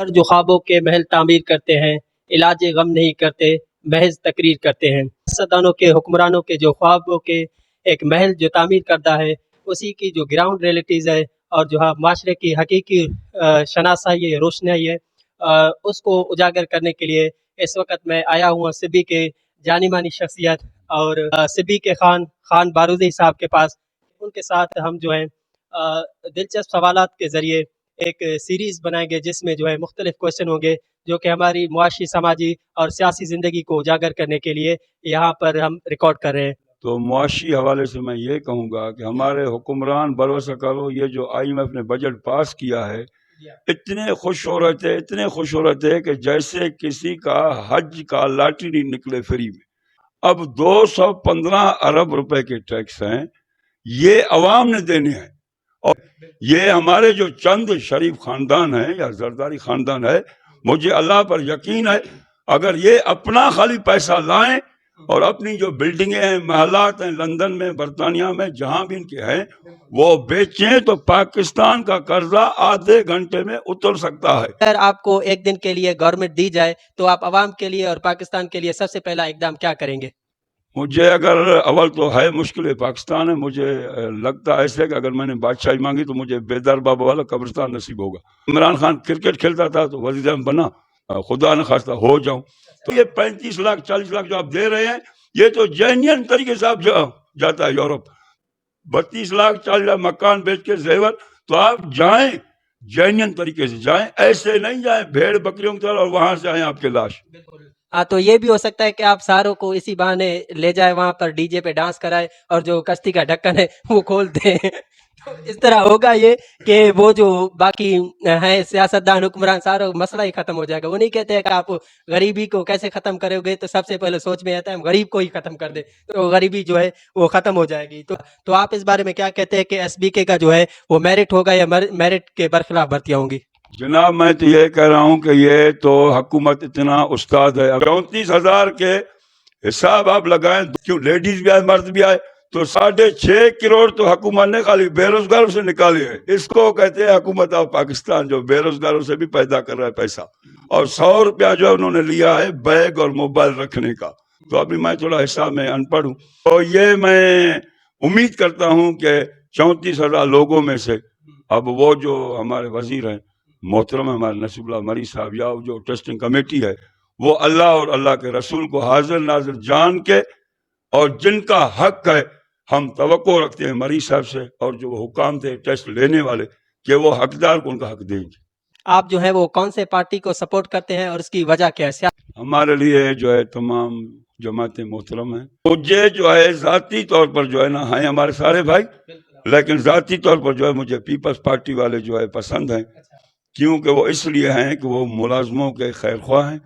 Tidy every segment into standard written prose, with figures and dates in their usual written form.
جو خوابوں کے محل تعمیر کرتے ہیں، علاج غم نہیں کرتے، محض تقریر کرتے ہیں۔ سیاستدانوں کے، حکمرانوں کے جو خوابوں کے ایک محل جو تعمیر کرتا ہے، اسی کی جو گراؤنڈ ریئلٹیز ہے اور جو معاشرے کی حقیقی شناسائی ہے، روشنائی ہے، اس کو اجاگر کرنے کے لیے اس وقت میں آیا ہوں سبی کے جانی مانی شخصیت اور سبی کے خان بارودی صاحب کے پاس۔ ان کے ساتھ ہم جو ہیں دلچسپ سوالات کے ذریعے ایک سیریز بنائیں گے جس میں جو ہے مختلف کوشچن ہوں گے جو کہ ہماری معاشی، سماجی اور سیاسی زندگی کو اجاگر کرنے کے لیے یہاں پر ہم ریکارڈ کر رہے ہیں۔ تو معاشی حوالے سے میں یہ کہوں گا کہ ہمارے حکمران بھروسہ کرو، یہ جو IMF نے بجٹ پاس کیا ہے، اتنے خوش ہو رہے تھے کہ جیسے کسی کا حج کا لاٹری نکلے فری میں۔ اب 215 ارب روپے کے ٹیکس ہیں، یہ عوام نے دینے ہیں، اور یہ ہمارے جو چند شریف خاندان ہیں یا زرداری خاندان ہے، مجھے اللہ پر یقین ہے اگر یہ اپنا خالی پیسہ لائیں اور اپنی جو بلڈنگیں ہیں، محلات ہیں، لندن میں، برطانیہ میں، جہاں بھی ان کے ہیں، وہ بیچیں تو پاکستان کا قرضہ آدھے گھنٹے میں اتر سکتا ہے۔ اگر آپ کو ایک دن کے لیے گورنمنٹ دی جائے تو آپ عوام کے لیے اور پاکستان کے لیے سب سے پہلا اقدام کیا کریں گے؟ مجھے اگر اول تو ہے مشکل پاکستان ہے، مجھے لگتا ہے ایسے کہ اگر میں نے بادشاہی مانگی تو مجھے بیدار بابا والا قبرستان نصیب ہوگا۔ عمران خان کرکٹ کھیلتا تھا تو وزیر اعظم بنا، خدا نہ خواستہ ہو جاؤں تو یہ 35 لاکھ 40 لاکھ جو آپ دے رہے ہیں، یہ تو جینین طریقے سے آپ جاتا ہے یورپ۔ 32 لاکھ 40 لاکھ مکان بیچ کے زیور، تو آپ جائیں جینین طریقے سے جائیں، ایسے نہیں جائیں بھیڑ بکریوں کی طرح اور وہاں سے آئیں آپ کے لاش۔ ہاں، تو یہ بھی ہو سکتا ہے کہ آپ ساروں کو اسی بہانے لے جائے وہاں پر ڈی جے پہ ڈانس کرائے اور جو کشتی کا ڈھکن ہے وہ کھول دیں۔ تو اس طرح ہوگا یہ کہ وہ جو باقی ہیں سیاستدان، حکمران، سارا مسئلہ ہی ختم ہو جائے گا۔ وہ نہیں کہتے ہیں کہ آپ غریبی کو کیسے ختم کرو گے، تو سب سے پہلے سوچ میں آتا ہے ہم غریب کو ہی ختم کر دیں تو غریبی جو ہے وہ ختم ہو جائے گی۔ تو آپ اس بارے میں کیا کہتے ہیں کہ SBK کا جو ہے وہ میرٹ ہوگا یا میرٹ کے برخلاف بھرتیاں ہوں گی؟ جناب میں تو یہ کہہ رہا ہوں کہ یہ تو حکومت اتنا استاد ہے، 34,000 کے حساب آپ لگائیں، کیوں لیڈیز بھی آئے مرد بھی آئے، تو 6.5 کروڑ تو حکومت نے خالی بے روزگاروں سے نکالے ہیں۔ اس کو کہتے ہیں حکومت آف پاکستان، جو بے روزگاروں سے بھی پیدا کر رہا ہے پیسہ، اور 100 روپیہ جو انہوں نے لیا ہے بیگ اور موبائل رکھنے کا۔ تو ابھی میں تھوڑا حساب میں ان پڑھ ہوں، تو یہ میں امید کرتا ہوں کہ 34,000 لوگوں میں سے اب وہ جو ہمارے وزیر ہیں محترم ہمارے نصیب اللہ مری صاحب، یا جو ٹرسٹنگ کمیٹی ہے، وہ اللہ اور اللہ کے رسول کو حاضر ناظر جان کے، اور جن کا حق ہے ہم توقع رکھتے ہیں مری صاحب سے اور جو وہ حکام تھے ٹیسٹ لینے والے کہ وہ حقدار کو ان کا حق دیں گے۔ آپ جو ہے وہ کون سے پارٹی کو سپورٹ کرتے ہیں اور اس کی وجہ کیا ہے؟ ہمارے لیے جو ہے تمام جماعتیں محترم ہیں۔ مجھے جو ہے ذاتی طور پر جو ہے نا، ہیں ہمارے سارے بھائی، لیکن ذاتی طور پر جو ہے مجھے پیپلز پارٹی والے جو ہے پسند ہیں، کیونکہ وہ اس لیے ہیں کہ وہ ملازموں کے خیر خواہ ہیں،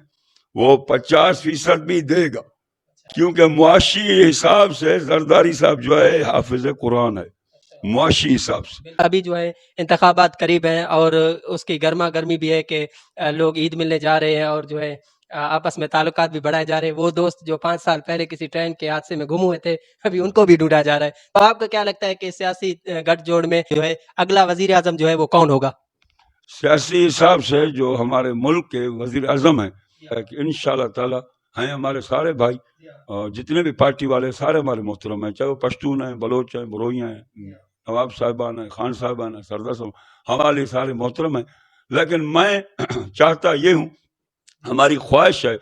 وہ 50% بھی دے گا، کیونکہ معاشی حساب سے زرداری صاحب جو ہے حافظ قرآن ہے، معاشی حساب سے۔ ابھی جو ہے انتخابات قریب ہیں اور اس کی گرما گرمی بھی ہے کہ لوگ عید ملنے جا رہے ہیں اور جو ہے آپس میں تعلقات بھی بڑھائے جا رہے ہیں۔ وہ دوست جو 5 سال پہلے کسی ٹرین کے حادثے میں گم ہوئے تھے، ابھی ان کو بھی ڈھونڈا جا رہا ہے۔ تو آپ کو کیا لگتا ہے کہ سیاسی گٹھ جوڑ میں جو ہے اگلا وزیر اعظم جو ہے وہ کون ہوگا؟ سیاسی حساب سے جو ہمارے ملک کے وزیر اعظم ہیں، کہ انشاءاللہ تعالی ہیں ہمارے سارے بھائی، جتنے بھی پارٹی والے سارے ہمارے محترم ہیں، چاہے وہ پشتون ہیں، بلوچ ہیں، بروئیاں ہیں، نواب صاحبان ہیں، خان صاحبان ہیں، سردار صاحب، ہمارے سارے محترم ہیں۔ لیکن میں چاہتا یہ ہوں، ہماری خواہش ہے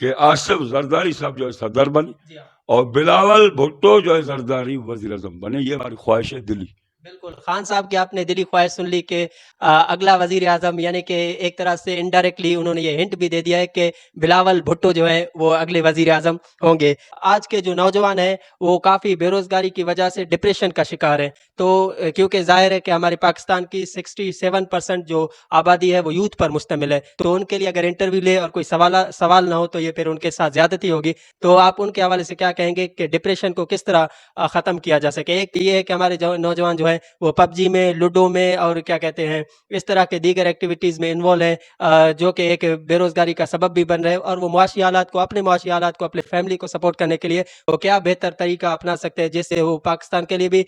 کہ آصف زرداری صاحب جو ہے صدر بنے اور بلاول بھٹو جو ہے زرداری وزیر اعظم بنے، یہ ہماری خواہش ہے دلی۔ بالکل، خان صاحب کی آپ نے دلی خواہش سن لی کہ اگلا وزیر اعظم، یعنی کہ ایک طرح سے انڈائریکٹلی انہوں نے یہ ہنٹ بھی دے دیا ہے کہ بلاول بھٹو جو ہے وہ اگلے وزیر اعظم ہوں گے۔ آج کے جو نوجوان ہیں وہ کافی بے روزگاری کی وجہ سے ڈپریشن کا شکار ہیں، تو کیونکہ ظاہر ہے کہ ہمارے پاکستان کی 67% جو آبادی ہے وہ یوتھ پر مشتمل ہے، تو ان کے لیے اگر انٹرویو لے اور کوئی سوال نہ ہو تو یہ پھر ان کے ساتھ زیادتی ہوگی۔ تو آپ ان کے حوالے سے کیا کہیں گے کہ ڈپریشن کو کس طرح ختم کیا جا سکے؟ ایک یہ ہے کہ ہمارے نوجوان جو ہے ہیں وہ پب جی میں، لوڈو میں اور کیا کہتے ہیں اس طرح کے دیگر ایکٹیویٹیز میں انوالو ہیں، جو کہ ایک بے روزگاری کا سبب بھی بن رہے ہیں، اور وہ معاشی حالات کو، اپنے معاشی حالات کو، اپنے فیملی کو سپورٹ کرنے کے لیے وہ کیا بہتر طریقہ اپنا سکتے ہیں جس سے وہ پاکستان کے لیے بھی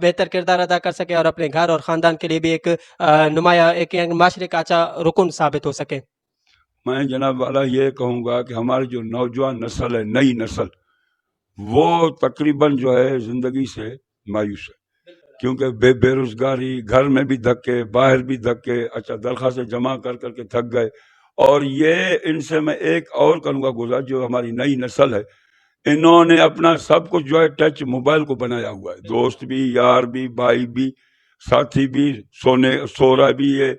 بہتر کردار ادا کر سکے اور اپنے گھر اور خاندان کے لیے بھی ایک نمایاں ایک معاشرے کا اچھا رکن ثابت ہو سکے۔ میں جناب والا یہ کہوں گا کہ ہماری جو نوجوان نسل ہے، نئی نسل، وہ تقریباً جو ہے زندگی سے مایوس ہے، کیونکہ بے روزگاری، گھر میں بھی دھکے، باہر بھی دھکے، اچھا درخواستیں جمع کر کے تھک گئے۔ اور یہ ان سے میں ایک اور کروں گا گزار، جو ہماری نئی نسل ہے، انہوں نے اپنا سب کچھ جو ہے ٹچ موبائل کو بنایا ہوا ہے، دوست بھی، یار بھی، بھائی بھی، ساتھی بھی، سو رہا بھی ہے،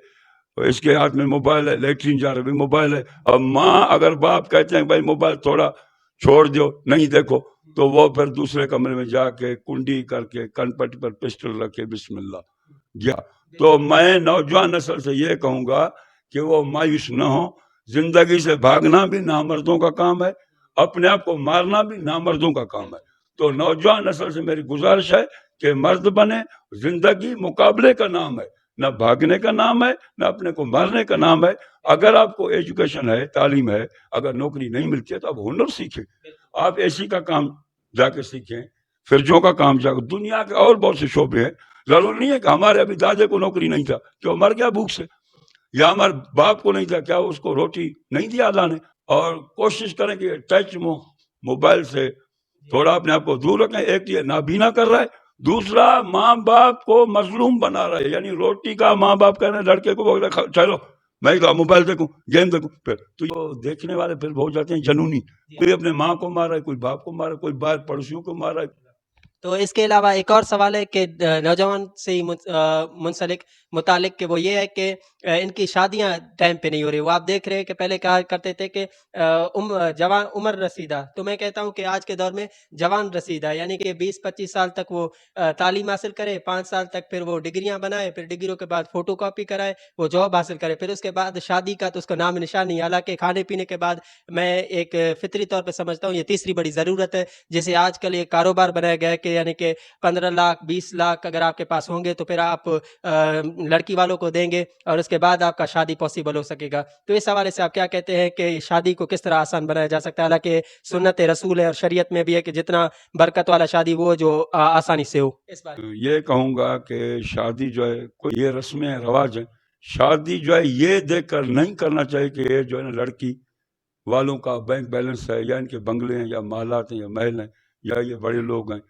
اس کے ہاتھ میں موبائل ہے، لیٹرین جا رہا بھی موبائل ہے۔ اب ماں اگر باپ کہتے ہیں بھائی موبائل تھوڑا چھوڑ دو، نہیں دیکھو، تو وہ پھر دوسرے کمرے میں جا کے کنڈی کر کے کن پٹی پر پسٹل رکھے بسم اللہ گیا۔ تو میں نوجوان نسل سے یہ کہوں گا کہ وہ مایوس نہ ہو، زندگی سے بھاگنا بھی نامردوں کا کام ہے، اپنے آپ کو مارنا بھی نامردوں کا کام ہے۔ تو نوجوان نسل سے میری گزارش ہے کہ مرد بنے، زندگی مقابلے کا نام ہے، نہ بھاگنے کا نام ہے، نہ اپنے کو مارنے کا نام ہے۔ اگر آپ کو ایجوکیشن ہے، تعلیم ہے، اگر نوکری نہیں ملتی ہے تو آپ ہنر سیکھیں، آپ اے سی کا کام جا کے سیکھیں، فرجوں کا کام جا کے، دنیا کے اور بہت سے شعبے ہیں۔ ضرور نہیں ہے کہ ہمارے ابھی دادے کو نوکری نہیں تھا کہ وہ مر گیا بھوک سے، یا ہمارے باپ کو نہیں تھا کیا اس کو روٹی نہیں دیا اللہ نے۔ اور کوشش کریں کہ ٹچ موبائل سے تھوڑا اپنے آپ کو دور رکھیں۔ ایک یہ نابینا کر رہا ہے، دوسرا ماں باپ کو مظلوم بنا رہا ہے، یعنی روٹی کا ماں باپ کہہ رہے ہیں لڑکے کو چلو میں موبائل دیکھوں، گیم دیکھوں، پھر تو دیکھنے والے پھر ہو جاتے ہیں جنونی، کوئی اپنے ماں کو مار رہا ہے، کوئی باپ کو مار رہا ہے، کوئی باہر پڑوسیوں کو مار رہا ہے۔ تو اس کے علاوہ ایک اور سوال ہے کہ نوجوان سے ہی متعلق کہ وہ یہ ہے کہ ان کی شادیاں ٹائم پہ نہیں ہو رہی۔ وہ آپ دیکھ رہے ہیں کہ پہلے کہا کرتے تھے کہ جوان عمر رسیدہ، تو میں کہتا ہوں کہ آج کے دور میں جوان رسیدہ، یعنی کہ 20-25 سال تک وہ تعلیم حاصل کرے، 5 سال تک پھر وہ ڈگریاں بنائے، پھر ڈگریوں کے بعد فوٹو کاپی کرائے، وہ جاب حاصل کرے، پھر اس کے بعد شادی کا تو اس کا نام نشان نہیں۔ حالانکہ کھانے پینے کے بعد میں ایک فطری طور پہ سمجھتا ہوں یہ تیسری بڑی ضرورت ہے، جسے آج کل ایک کاروبار بنایا گیا ہے کہ یعنی کہ 15 لاکھ 20 لاکھ اگر آپ کے پاس ہوں گے تو پھر آپ لڑکی والوں کو دیں گے اور اس کے بعد آپ کا شادی پاسبل ہو سکے گا۔ تو اس حوالے سے آپ کیا کہتے ہیں کہ شادی کو کس طرح آسان بنایا جا سکتا ہے؟ حالانکہ سنت رسول ہے اور شریعت میں بھی ہے کہ جتنا برکت والا شادی وہ جو آسانی سے ہو۔ اس بارے یہ کہوں گا کہ شادی جو ہے کوئی یہ رسمیں رواج ہیں، شادی جو ہے یہ دیکھ کر نہیں کرنا چاہیے کہ یہ جو ہے نا لڑکی والوں کا بینک بیلنس ہے، یا ان کے بنگلے ہیں، یا محلات ہیں، یا محل ہیں، یا یہ بڑے لوگ ہیں۔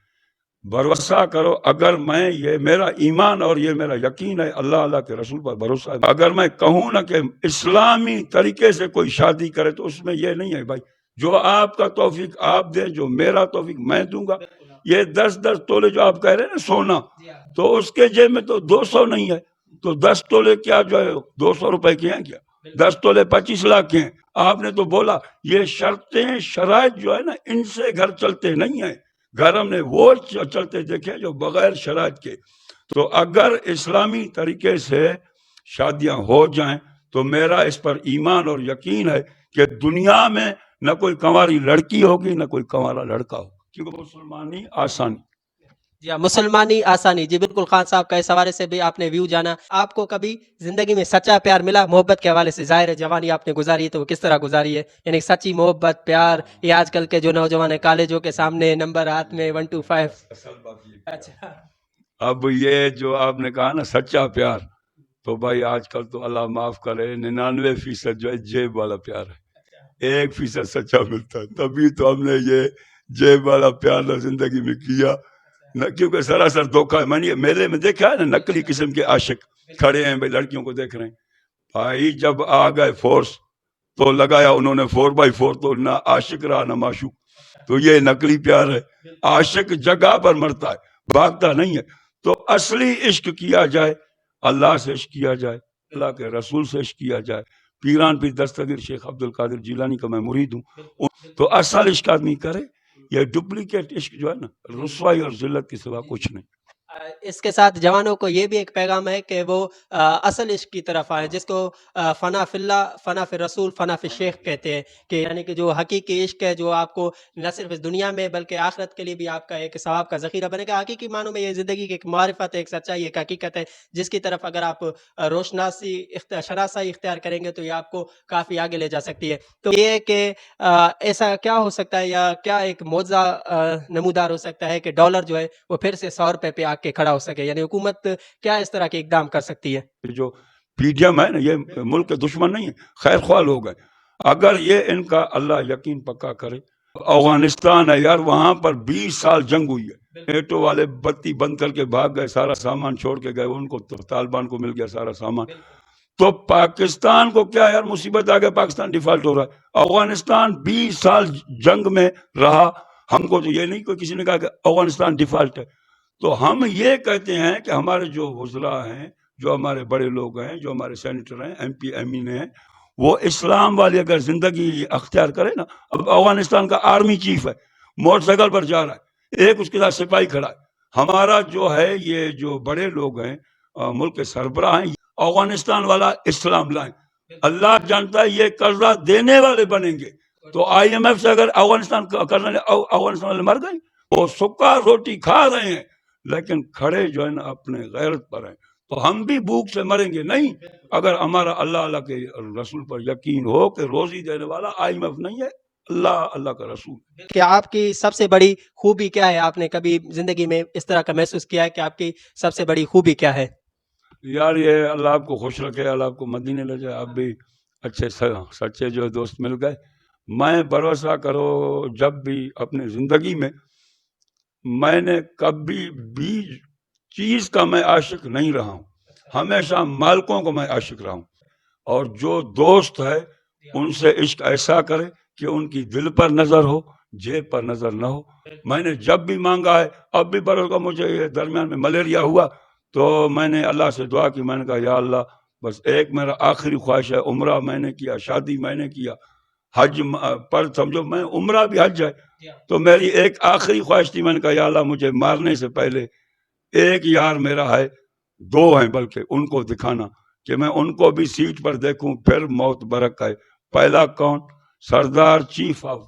بھروسہ کرو، اگر میں یہ میرا ایمان اور یہ میرا یقین ہے، اللہ کے رسول پر بھروسہ ہے، اگر میں کہوں نا کہ اسلامی طریقے سے کوئی شادی کرے تو اس میں یہ نہیں ہے بھائی جو آپ کا توفیق آپ دیں، جو میرا توفیق میں دوں گا۔ یہ 10 تولے جو آپ کہہ رہے ہیں نا سونا، تو اس کے جیب میں تو 200 نہیں ہے، تو 10 تولے کیا جو ہے 200 روپے کے ہیں، کیا 10 تولے 25 لاکھ کے ہیں۔ آپ نے تو بولا یہ شرطیں شرائط جو ہے نا ان سے گھر چلتے نہیں ہیں، گھر ہم نے وہ چلتے دیکھے جو بغیر شرائط کے۔ تو اگر اسلامی طریقے سے شادیاں ہو جائیں تو میرا اس پر ایمان اور یقین ہے کہ دنیا میں نہ کوئی کنواری لڑکی ہوگی نہ کوئی کنوارا لڑکا ہوگا، کیونکہ مسلمانی آسانی۔ جی ہاں، مسلمانی آسانی۔ جی بالکل، خان صاحب کا اس حوالے سے بھی آپ نے ویو جانا۔ آپ کو کبھی زندگی میں سچا پیار ملا؟ محبت کے حوالے سے ظاہر ہے جوانی آپ نے گزاری ہے تو وہ کس طرح گزاری ہے، یعنی سچی محبت پیار، یہ آج کل کے جو نوجوان ہیں کالجوں کے سامنے نمبر ہاتھ میں 1 2 5۔ اچھا، اب یہ جو آپ نے کہا نا سچا پیار، تو بھائی آج کل تو اللہ معاف کرے 99% جو ہے جیب والا پیار ہے، 1% سچا ملتا ہے۔ تبھی تو ہم نے یہ جیب والا پیار نہ زندگی میں کیا نہ، کیونکہ سراسر دھوکہ ہے۔ میں نے میلے میں دیکھا ہے نا نقلی قسم کے عاشق کھڑے ہیں، بھائی لڑکیوں کو دیکھ رہے ہیں۔ بھائی جب آ گئے فورس تو لگایا انہوں نے 4x4، تو نہ عاشق رہا نہ معشوق۔ تو یہ نقلی پیار ہے، عاشق جگہ پر مرتا ہے، بھاگتا نہیں ہے۔ تو اصلی عشق کیا جائے، اللہ سے عشق کیا جائے، اللہ کے رسول سے عشق کیا جائے۔ پیران پیر دستگیر شیخ عبد القادر جیلانی کا میں مرید ہوں، تو اصل عشق آدمی کرے۔ یہ ڈپلیکیٹ عشق جو ہے نا رسوائی اور ذلت کے سوا کچھ نہیں۔ اس کے ساتھ جوانوں کو یہ بھی ایک پیغام ہے کہ وہ اصل عشق کی طرف آئیں، جس کو فنا فی اللہ فنا فی رسول فنا فی شیخ کہتے ہیں، کہ یعنی کہ جو حقیقی عشق ہے جو آپ کو نہ صرف اس دنیا میں بلکہ آخرت کے لیے بھی آپ کا ایک ثواب کا ذخیرہ بنے گا۔ حقیقی معنوں میں یہ زندگی کی ایک معرفت ہے، ایک سچائی، ایک حقیقت ہے جس کی طرف اگر آپ شناسائی اختیار کریں گے تو یہ آپ کو کافی آگے لے جا سکتی ہے۔ تو یہ ہے کہ ایسا کیا ہو سکتا ہے یا کیا ایک معجزہ نمودار ہو سکتا ہے کہ ڈالر جو ہے وہ پھر سے 100 روپے پہ آ کے کھڑا ہو سکے، یعنی حکومت کیا اس طرح کے اقدام کر سکتی ہے؟ جو پی ڈی ایم ہے نا، یہ ملک کے دشمن نہیں ہے، خیر خواہ لوگ ہیں۔ اگر یہ ان کا اللہ یقین پکا کرے، افغانستان ہے یار، وہاں پر 20 سال جنگ ہوئی ہے، نیٹو والے بتی بند کر کے بھاگ گئے، سارا سامان چھوڑ کے گئے، ان کو طالبان کو مل گیا سارا سامان۔ تو پاکستان کو کیا یار مصیبت آ گیا، پاکستان ڈیفالٹ ہو رہا ہے۔ افغانستان 20 سال جنگ میں رہا، ہم کو تو یہ نہیں کوئی کسی نے کہا کہ افغانستان ڈیفالٹ ہے۔ تو ہم یہ کہتے ہیں کہ ہمارے جو وزراء ہیں، جو ہمارے بڑے لوگ ہیں، جو ہمارے سینیٹر ہیں، ایم پی ایم این ہیں، وہ اسلام والی اگر زندگی اختیار کرے نا۔ اب افغانستان کا آرمی چیف ہے، موٹر سائیکل پر جا رہا ہے، ایک اس کے ساتھ سپاہی کھڑا ہے۔ ہمارا جو ہے یہ جو بڑے لوگ ہیں، ملک کے سربراہ ہیں، افغانستان والا اسلام لائیں۔ اللہ جانتا ہے یہ قرضہ دینے والے بنیں گے، تو آئی ایم ایف سے اگر افغانستان قرضہ، افغانستان والے مر گئے، وہ سکا روٹی کھا رہے ہیں لیکن کھڑے جو ہے نا اپنے غیرت پر ہیں۔ تو ہم بھی بھوک سے مریں گے نہیں اگر ہمارا اللہ کے رسول پر یقین ہو کہ روزی دینے والا آئی ایم ایف نہیں ہے، اللہ کا رسول۔ کہ آپ کی سب سے بڑی خوبی کیا ہے؟ آپ نے کبھی زندگی میں اس طرح کا محسوس کیا ہے کہ آپ کی سب سے بڑی خوبی کیا ہے؟ یار یہ اللہ آپ کو خوش رکھے، اللہ آپ کو مدینے لے جائے، آپ بھی اچھے سچے جو دوست مل گئے۔ میں بھروسہ کرو جب بھی اپنے زندگی میں نے کبھی بھی چیز کا میں عاشق نہیں رہا ہوں، ہمیشہ مالکوں کو میں عاشق رہا ہوں۔ اور جو دوست ہے ان سے عشق ایسا کرے کہ ان کی دل پر نظر ہو، جیب پر نظر نہ ہو۔ میں نے جب بھی مانگا ہے، اب بھی بھروسہ، مجھے یہ درمیان میں ملیریا ہوا تو میں نے اللہ سے دعا کی، میں نے کہا یا اللہ بس ایک میرا آخری خواہش ہے، عمرہ میں نے کیا، شادی میں نے کیا، حج پر سمجھو میں عمرہ بھی حج ہے، تو میری ایک آخری خواہش تھی، میں نے کہا یا اللہ مجھے مارنے سے پہلے ایک یار میرا ہے، 2 ہیں بلکہ، ان کو دکھانا کہ میں ان کو بھی سیٹ پر دیکھوں، پھر موت برک ہے۔ پہلا کون؟ سردار چیف آف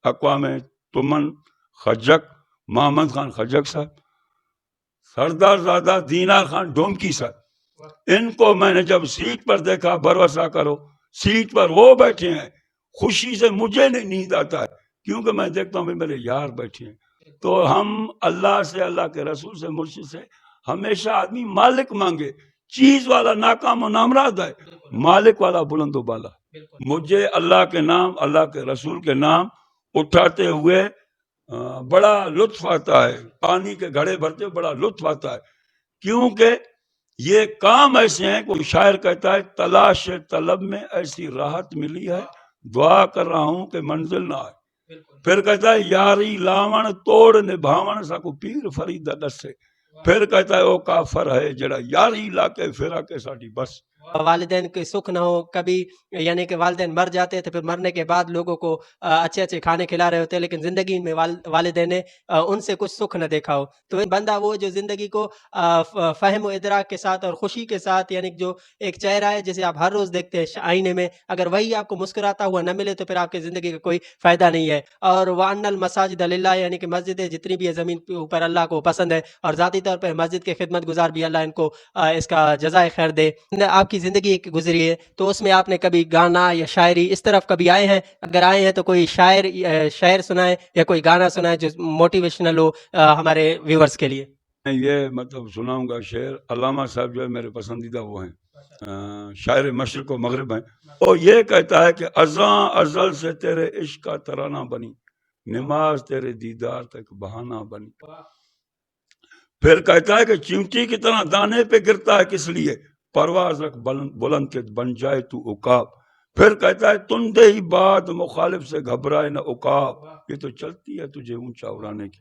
اقوام تمن خجک محمد خان خجک صاحب، سردار زادہ دینار خان ڈومکی صاحب۔ ان کو میں نے جب سیٹ پر دیکھا، بھروسہ کرو سیٹ پر وہ بیٹھے ہیں، خوشی سے مجھے نہیں نیند آتا ہے، کیونکہ میں دیکھتا ہوں میرے یار بیٹھے ہیں۔ تو ہم اللہ سے، اللہ کے رسول سے، مرشد سے ہمیشہ آدمی مالک مانگے۔ چیز والا ناکام و نامراد ہے، مالک والا بلند و بالا۔ مجھے اللہ کے نام، اللہ کے رسول کے نام اٹھاتے ہوئے بڑا لطف آتا ہے، پانی کے گھڑے بھرتے ہوئے بڑا لطف آتا ہے، کیونکہ یہ کام ایسے ہیں۔ کوئی شاعر کہتا ہے تلاش طلب میں ایسی راحت ملی ہے، دعا کر رہا ہوں کہ منزل نہ آئے۔ پھر کہتا ہے یاری لاون توڑ نبھاون سکو پیر فرید دس سے۔ پھر کہتا ہے او کافر ہے جڑا یاری لا کے پھرا کے ساڈی بس۔ والدین کے سکھ نہ ہو کبھی، یعنی کہ والدین مر جاتے تھے، پھر مرنے کے بعد لوگوں کو اچھے اچھے کھانے کھلا رہے ہوتے، لیکن زندگی میں والدین نے ان سے کچھ سکھ نہ دیکھا ہو، تو بندہ وہ جو زندگی کو فہم و ادراک کے ساتھ اور خوشی کے ساتھ، یعنی جو ایک چہرہ ہے جسے آپ ہر روز دیکھتے ہیں آئینے میں، اگر وہی آپ کو مسکراتا ہوا نہ ملے تو پھر آپ کی زندگی کا کوئی فائدہ نہیں ہے۔ اور وَأَنَّ الْمَسَاجِدَ لِلَّهِ، یعنی کہ مسجدیں جتنی بھی ہے زمین کے اوپر اللہ کو پسند ہے، اور ذاتی طور پہ مسجد کے خدمت گزار بھی اللہ ان کو اس کا جزائے خیر دے۔ آپ کی زندگی ایک گزری ہے تو اس میں آپ نے کبھی گانا یا شاعری اس طرف کبھی آئے ہیں؟ اگر آئے ہیں تو کوئی شاعر سنائیں یا کوئی گانا سنائیں جو موٹیویشنل ہو ہمارے ویورز کے لیے۔ یہ مطلب سناؤں گا شعر، علامہ صاحب جو ہے میرے پسندیدہ وہ ہیں، شاعر مشرق و مغرب ہیں۔ وہ یہ کہتا ہے کہ ازاں ازل سے تیرے عشق کا ترانہ بنی، نماز تیرے دیدار تک بہانہ بنی۔ پھر کہتا ہے کہ چیونٹی کی طرح دانے پہ گرتا ہے کس لیے، پرواز رکھ بلند کے بن جائے تو عقاب۔ پھر کہتا ہے تندے ہی بات مخالف سے گھبرائے نہ عقاب، یہ تو چلتی ہے تجھے اونچا اڑانے کی۔